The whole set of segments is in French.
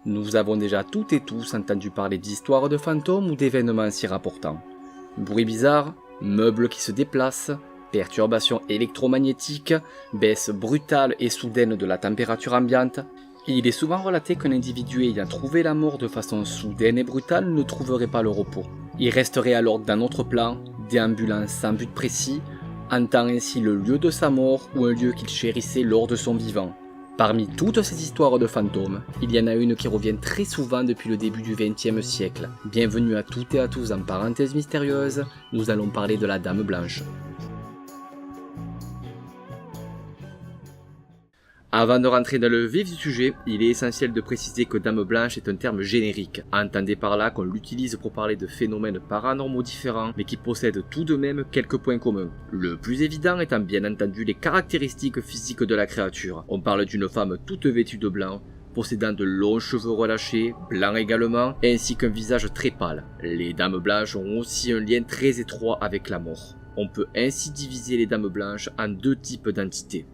Nous avons déjà toutes et tous entendu parler d'histoires de fantômes ou d'événements s'y rapportant. Bruits bizarres, meubles qui se déplacent, perturbations électromagnétiques, baisse brutale et soudaine de la température ambiante. Il est souvent relaté qu'un individu ayant trouvé la mort de façon soudaine et brutale ne trouverait pas le repos. Il resterait alors d'un autre plan, déambulant sans but précis, hantant ainsi le lieu de sa mort ou un lieu qu'il chérissait lors de son vivant. Parmi toutes ces histoires de fantômes, il y en a une qui revient très souvent depuis le début du XXe siècle. Bienvenue à toutes et à tous en Parenthèse Mystérieuse, nous allons parler de la Dame Blanche. Avant de rentrer dans le vif du sujet, il est essentiel de préciser que Dame Blanche est un terme générique. Entendez par là qu'on l'utilise pour parler de phénomènes paranormaux différents, mais qui possèdent tout de même quelques points communs. Le plus évident étant bien entendu les caractéristiques physiques de la créature. On parle d'une femme toute vêtue de blanc, possédant de longs cheveux relâchés, blancs également, ainsi qu'un visage très pâle. Les Dames Blanches ont aussi un lien très étroit avec la mort. On peut ainsi diviser les Dames Blanches en deux types d'entités.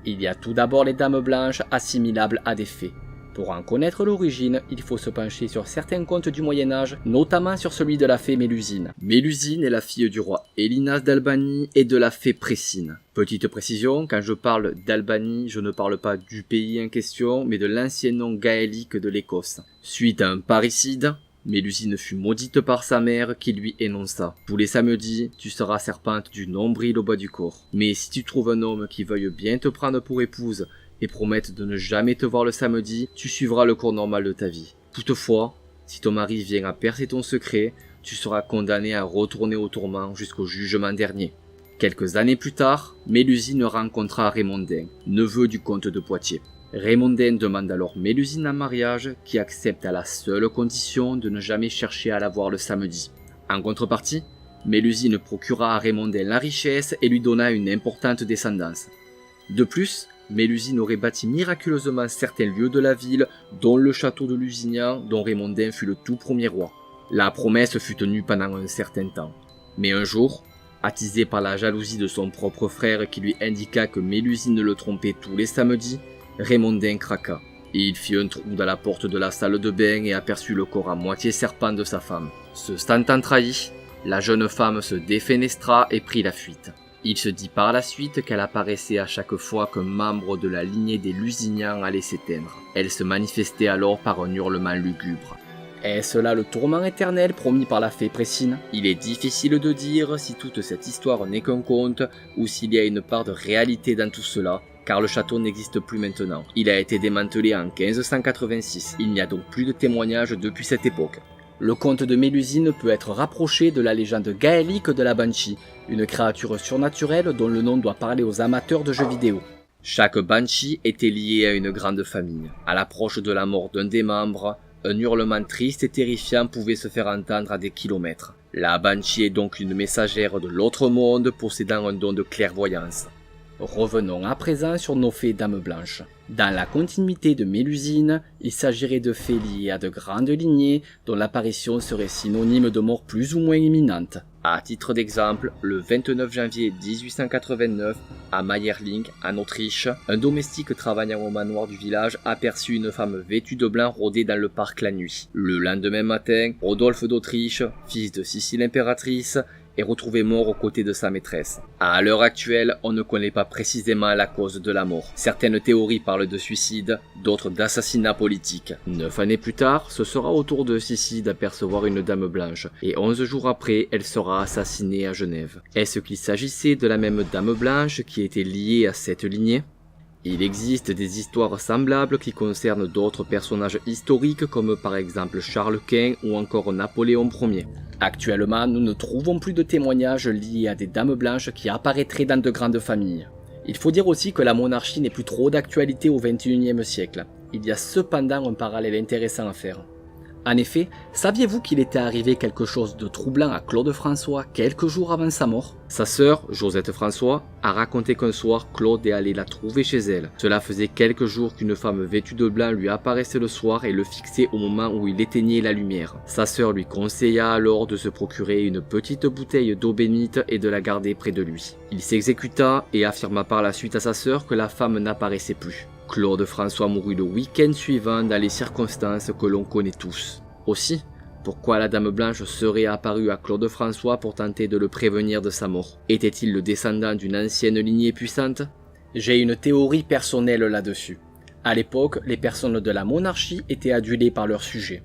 Il y a tout d'abord les Dames Blanches assimilables à des fées. Pour en connaître l'origine, il faut se pencher sur certains contes du Moyen-Âge, notamment sur celui de la fée Mélusine. Mélusine est la fille du roi Élinas d'Albanie et de la fée Précine. Petite précision, quand je parle d'Albanie, je ne parle pas du pays en question, mais de l'ancien nom gaélique de l'Écosse. Suite à un parricide, Mélusine fut maudite par sa mère qui lui énonça « Tous les samedis, tu seras serpente du nombril au bas du corps. Mais si tu trouves un homme qui veuille bien te prendre pour épouse et promette de ne jamais te voir le samedi, tu suivras le cours normal de ta vie. Toutefois, si ton mari vient à percer ton secret, tu seras condamné à retourner au tourment jusqu'au jugement dernier. » Quelques années plus tard, Mélusine rencontra Raymondin, neveu du comte de Poitiers. Raymondin demande alors Mélusine en mariage, qui accepte à la seule condition de ne jamais chercher à la voir le samedi. En contrepartie, Mélusine procura à Raymondin la richesse et lui donna une importante descendance. De plus, Mélusine aurait bâti miraculeusement certains lieux de la ville, dont le château de Lusignan, dont Raymondin fut le tout premier roi. La promesse fut tenue pendant un certain temps. Mais un jour, attisé par la jalousie de son propre frère qui lui indiqua que Mélusine le trompait tous les samedis, Raymondin craqua. Il fit un trou dans la porte de la salle de bain et aperçut le corps à moitié serpent de sa femme. Se sentant trahi, la jeune femme se défenestra et prit la fuite. Il se dit par la suite qu'elle apparaissait à chaque fois qu'un membre de la lignée des Lusignans allait s'éteindre. Elle se manifestait alors par un hurlement lugubre. Est-ce là le tourment éternel promis par la fée Précine ? Il est difficile de dire si toute cette histoire n'est qu'un conte ou s'il y a une part de réalité dans tout cela, car le château n'existe plus maintenant. Il a été démantelé en 1586. Il n'y a donc plus de témoignages depuis cette époque. Le conte de Mélusine peut être rapproché de la légende gaélique de la Banshee, une créature surnaturelle dont le nom doit parler aux amateurs de jeux vidéo. Chaque Banshee était lié à une grande famille. À l'approche de la mort d'un des membres, un hurlement triste et terrifiant pouvait se faire entendre à des kilomètres. La Banshee est donc une messagère de l'autre monde possédant un don de clairvoyance. Revenons à présent sur nos fées Dames Blanches. Dans la continuité de Mélusine, il s'agirait de fées liées à de grandes lignées dont l'apparition serait synonyme de mort plus ou moins imminente. À titre d'exemple, le 29 janvier 1889, à Mayerling, en Autriche, un domestique travaillant au manoir du village aperçut une femme vêtue de blanc rôder dans le parc la nuit. Le lendemain matin, Rodolphe d'Autriche, fils de Sicile impératrice, est retrouvé mort aux côtés de sa maîtresse. À l'heure actuelle, on ne connaît pas précisément la cause de la mort. Certaines théories parlent de suicide, d'autres d'assassinat politique. 9 années plus tard, ce sera au tour de Sissi d'apercevoir une Dame Blanche, et 11 jours après, elle sera assassinée à Genève. Est-ce qu'il s'agissait de la même Dame Blanche qui était liée à cette lignée ? Il existe des histoires semblables qui concernent d'autres personnages historiques comme par exemple Charles Quint ou encore Napoléon Ier. Actuellement, nous ne trouvons plus de témoignages liés à des Dames Blanches qui apparaîtraient dans de grandes familles. Il faut dire aussi que la monarchie n'est plus trop d'actualité au XXIe siècle. Il y a cependant un parallèle intéressant à faire. En effet, saviez-vous qu'il était arrivé quelque chose de troublant à Claude François quelques jours avant sa mort ? Sa sœur, Josette François, a raconté qu'un soir, Claude est allé la trouver chez elle. Cela faisait quelques jours qu'une femme vêtue de blanc lui apparaissait le soir et le fixait au moment où il éteignait la lumière. Sa sœur lui conseilla alors de se procurer une petite bouteille d'eau bénite et de la garder près de lui. Il s'exécuta et affirma par la suite à sa sœur que la femme n'apparaissait plus. Claude François mourut le week-end suivant dans les circonstances que l'on connaît tous. Aussi, pourquoi la Dame Blanche serait apparue à Claude François pour tenter de le prévenir de sa mort? Était-il le descendant d'une ancienne lignée puissante? J'ai une théorie personnelle là-dessus. À l'époque, les personnes de la monarchie étaient adulées par leur sujet.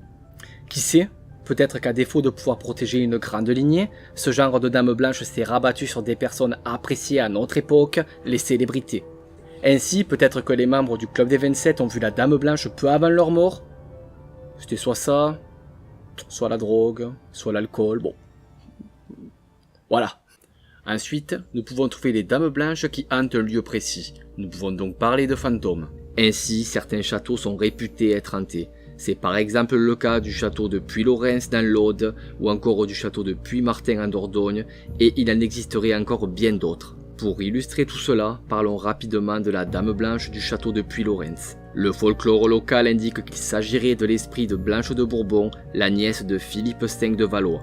Qui sait? Peut-être qu'à défaut de pouvoir protéger une grande lignée, ce genre de Dame Blanche s'est rabattu sur des personnes appréciées à notre époque, les célébrités. Ainsi, peut-être que les membres du Club des 27 ont vu la Dame Blanche peu avant leur mort. C'était soit ça, soit la drogue, soit l'alcool, bon. Voilà. Ensuite, nous pouvons trouver les Dames Blanches qui hantent un lieu précis. Nous pouvons donc parler de fantômes. Ainsi, certains châteaux sont réputés être hantés. C'est par exemple le cas du château de Puylaurens dans l'Aude, ou encore du château de Puymartin en Dordogne, et il en existerait encore bien d'autres. Pour illustrer tout cela, parlons rapidement de la Dame Blanche du château de Puylaurens. Le folklore local indique qu'il s'agirait de l'esprit de Blanche de Bourbon, la nièce de Philippe V de Valois.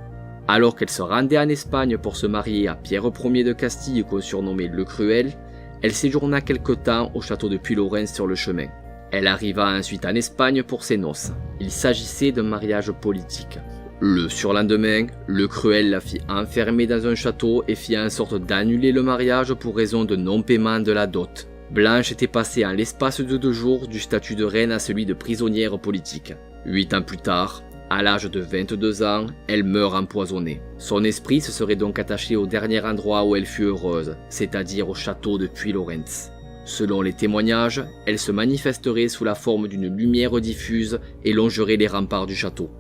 Alors qu'elle se rendait en Espagne pour se marier à Pierre Ier de Castille qu'on surnommait le Cruel, elle séjourna quelque temps au château de Puylaurens sur le chemin. Elle arriva ensuite en Espagne pour ses noces. Il s'agissait d'un mariage politique. Le surlendemain, le Cruel la fit enfermer dans un château et fit en sorte d'annuler le mariage pour raison de non-paiement de la dot. Blanche était passée en l'espace de 2 jours du statut de reine à celui de prisonnière politique. 8 ans plus tard, à l'âge de 22 ans, elle meurt empoisonnée. Son esprit se serait donc attaché au dernier endroit où elle fut heureuse, c'est-à-dire au château de Puylaurens. Selon les témoignages, elle se manifesterait sous la forme d'une lumière diffuse et longerait les remparts du château.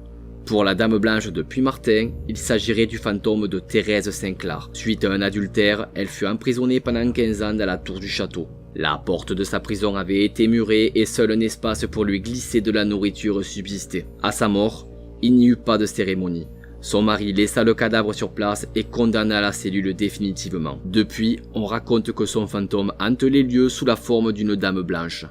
Pour la Dame Blanche de Puymartin, il s'agirait du fantôme de Thérèse Sinclair. Suite à un adultère, elle fut emprisonnée pendant 15 ans dans la tour du château. La porte de sa prison avait été murée et seul un espace pour lui glisser de la nourriture subsistait. À sa mort, il n'y eut pas de cérémonie. Son mari laissa le cadavre sur place et condamna la cellule définitivement. Depuis, on raconte que son fantôme hante les lieux sous la forme d'une Dame Blanche.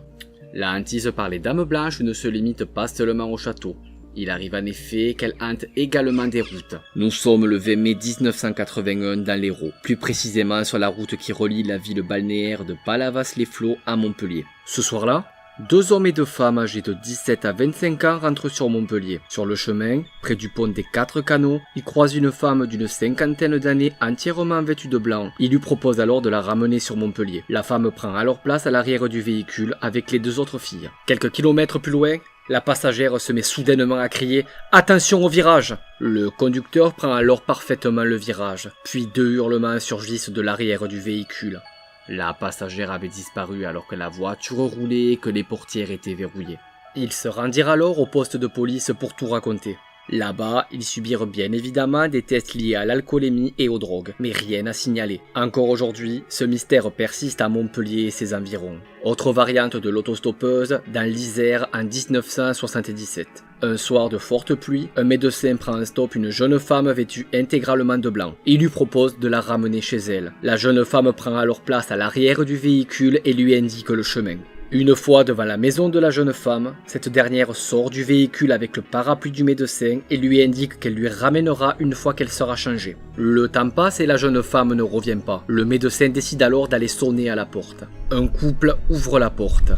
La hantise par les Dames Blanches ne se limite pas seulement au château. Il arrive en effet qu'elle hante également des routes. Nous sommes le 20 mai 1981 dans l'Hérault, plus précisément sur la route qui relie la ville balnéaire de Palavas-les-Flots à Montpellier. Ce soir-là, 2 hommes et 2 femmes âgés de 17 à 25 ans rentrent sur Montpellier. Sur le chemin, près du pont des 4 canaux, ils croisent une femme d'une 50aine d'années entièrement vêtue de blanc. Ils lui proposent alors de la ramener sur Montpellier. La femme prend alors place à l'arrière du véhicule avec les 2 autres filles. Quelques kilomètres plus loin, la passagère se met soudainement à crier « Attention au virage !» Le conducteur prend alors parfaitement le virage, puis 2 hurlements surgissent de l'arrière du véhicule. La passagère avait disparu alors que la voiture roulait et que les portières étaient verrouillées. Ils se rendirent alors au poste de police pour tout raconter. Là-bas, ils subirent bien évidemment des tests liés à l'alcoolémie et aux drogues, mais rien à signaler. Encore aujourd'hui, ce mystère persiste à Montpellier et ses environs. Autre variante de l'autostoppeuse, dans l'Isère en 1977. Un soir de forte pluie, un médecin prend en stop une jeune femme vêtue intégralement de blanc. Il lui propose de la ramener chez elle. La jeune femme prend alors place à l'arrière du véhicule et lui indique le chemin. Une fois devant la maison de la jeune femme, cette dernière sort du véhicule avec le parapluie du médecin et lui indique qu'elle lui ramènera une fois qu'elle sera changée. Le temps passe et la jeune femme ne revient pas. Le médecin décide alors d'aller sonner à la porte. Un couple ouvre la porte.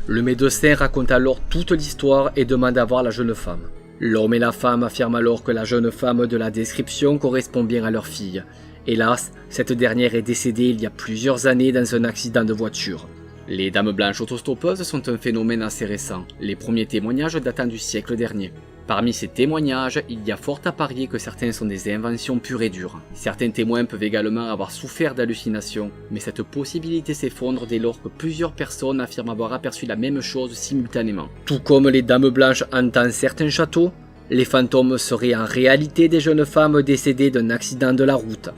Le médecin raconte alors toute l'histoire et demande à voir la jeune femme. L'homme et la femme affirment alors que la jeune femme de la description correspond bien à leur fille. Hélas, cette dernière est décédée il y a plusieurs années dans un accident de voiture. Les Dames Blanches autostoppeuses sont un phénomène assez récent, les premiers témoignages datant du siècle dernier. Parmi ces témoignages, il y a fort à parier que certains sont des inventions pures et dures. Certains témoins peuvent également avoir souffert d'hallucinations, mais cette possibilité s'effondre dès lors que plusieurs personnes affirment avoir aperçu la même chose simultanément. Tout comme les Dames Blanches hantant certains châteaux, les fantômes seraient en réalité des jeunes femmes décédées d'un accident de la route.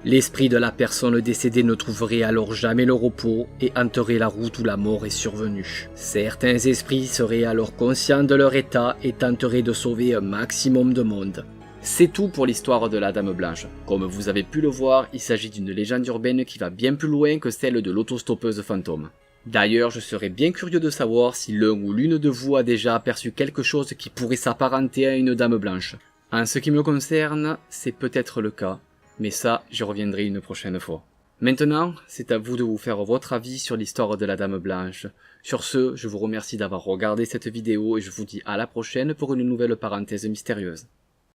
L'esprit de la personne décédée ne trouverait alors jamais le repos et hanterait la route où la mort est survenue. Certains esprits seraient alors conscients de leur état et tenteraient de sauver un maximum de monde. C'est tout pour l'histoire de la Dame Blanche. Comme vous avez pu le voir, il s'agit d'une légende urbaine qui va bien plus loin que celle de l'autostoppeuse fantôme. D'ailleurs, je serais bien curieux de savoir si l'un ou l'une de vous a déjà aperçu quelque chose qui pourrait s'apparenter à une Dame Blanche. En ce qui me concerne, c'est peut-être le cas. Mais ça, j'y reviendrai une prochaine fois. Maintenant, c'est à vous de vous faire votre avis sur l'histoire de la Dame Blanche. Sur ce, je vous remercie d'avoir regardé cette vidéo et je vous dis à la prochaine pour une nouvelle parenthèse mystérieuse.